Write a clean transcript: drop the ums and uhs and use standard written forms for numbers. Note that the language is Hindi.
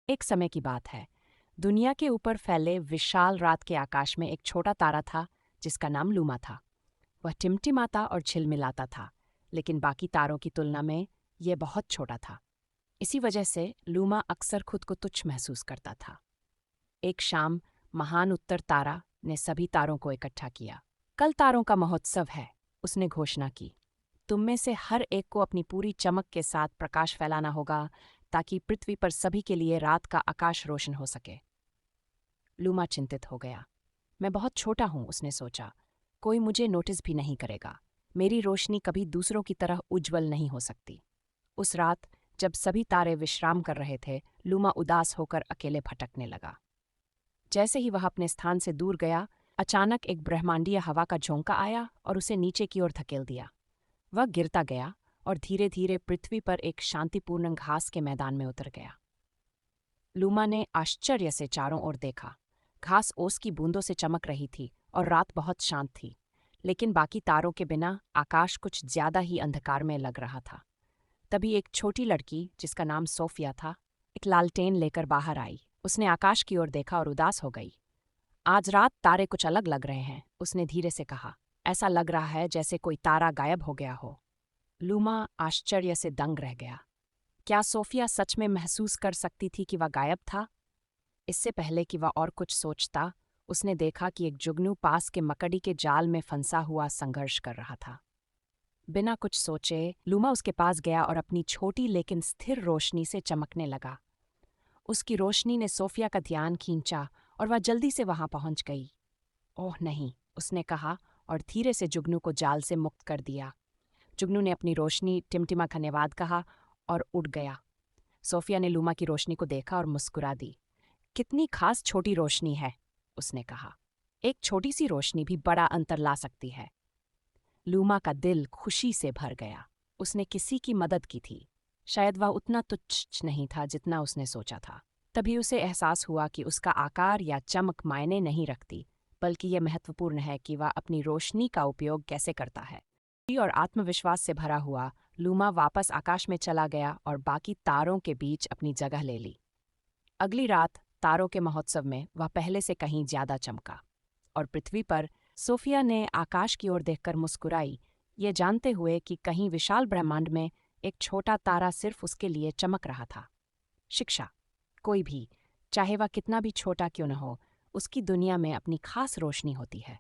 एक समय की बात है। दुनिया के ऊपर फैले विशाल रात के आकाश में एक छोटा तारा था जिसका नाम लूमा था। वह टिमटिमाता और झिलमिलाता था, लेकिन बाकी तारों की तुलना में यह बहुत छोटा था। इसी वजह से लूमा अक्सर खुद को तुच्छ महसूस करता था। एक शाम महान उत्तर तारा ने सभी तारों को इकट्ठा किया। कल तारों का महोत्सव है, उसने घोषणा की। तुम में से हर एक को अपनी पूरी चमक के साथ प्रकाश फैलाना होगा ताकि पृथ्वी पर सभी के लिए रात का आकाश रोशन हो सके। लूमा चिंतित हो गया। मैं बहुत छोटा हूं, उसने सोचा। कोई मुझे नोटिस भी नहीं करेगा। मेरी रोशनी कभी दूसरों की तरह उज्जवल नहीं हो सकती। उस रात जब सभी तारे विश्राम कर रहे थे, लूमा उदास होकर अकेले भटकने लगा। जैसे ही वह अपने स्थान से दूर गया, अचानक एक ब्रह्मांडीय हवा का झोंका आया और उसे नीचे की ओर धकेल दिया। वह गिरता गया और धीरे धीरे पृथ्वी पर एक शांतिपूर्ण घास के मैदान में उतर गया। लूमा ने आश्चर्य से चारों ओर देखा। घास ओस की बूंदों से चमक रही थी और रात बहुत शांत थी, लेकिन बाकी तारों के बिना आकाश कुछ ज्यादा ही अंधकार में लग रहा था। तभी एक छोटी लड़की, जिसका नाम सोफिया था, एक लालटेन लेकर बाहर आई। उसने आकाश की ओर देखा और उदास हो गई। आज रात तारे कुछ अलग लग रहे हैं, उसने धीरे से कहा। ऐसा लग रहा है जैसे कोई तारा गायब हो गया हो। लूमा आश्चर्य से दंग रह गया। क्या सोफिया सच में महसूस कर सकती थी कि वह गायब था? इससे पहले कि वह और कुछ सोचता, उसने देखा कि एक जुगनू पास के मकड़ी के जाल में फंसा हुआ संघर्ष कर रहा था। बिना कुछ सोचे लूमा उसके पास गया और अपनी छोटी लेकिन स्थिर रोशनी से चमकने लगा। उसकी रोशनी ने सोफिया का ध्यान खींचा और वह जल्दी से वहां पहुंच गई। ओह नहीं, उसने कहा और धीरे से जुगनू को जाल से मुक्त कर दिया। जुगनू ने अपनी रोशनी टिमटिमा धन्यवाद कहा और उड़ गया। सोफिया ने लूमा की रोशनी को देखा और मुस्कुरा दी। कितनी खास छोटी रोशनी है, उसने कहा। एक छोटी सी रोशनी भी बड़ा अंतर ला सकती है। लूमा का दिल खुशी से भर गया। उसने किसी की मदद की थी। शायद वह उतना तुच्छ नहीं था जितना उसने सोचा था। तभी उसे एहसास हुआ कि उसका आकार या चमक मायने नहीं रखती, बल्कि यह महत्वपूर्ण है कि वह अपनी रोशनी का उपयोग कैसे करता है। और आत्मविश्वास से भरा हुआ लूमा वापस आकाश में चला गया और बाकी तारों के बीच अपनी जगह ले ली। अगली रात तारों के महोत्सव में वह पहले से कहीं ज्यादा चमका और पृथ्वी पर सोफिया ने आकाश की ओर देखकर मुस्कुराई, ये जानते हुए कि कहीं विशाल ब्रह्मांड में एक छोटा तारा सिर्फ उसके लिए चमक रहा था। शिक्षा। कोई भी, चाहे वह कितना भी छोटा क्यों न हो, उसकी दुनिया में अपनी खास रोशनी होती है।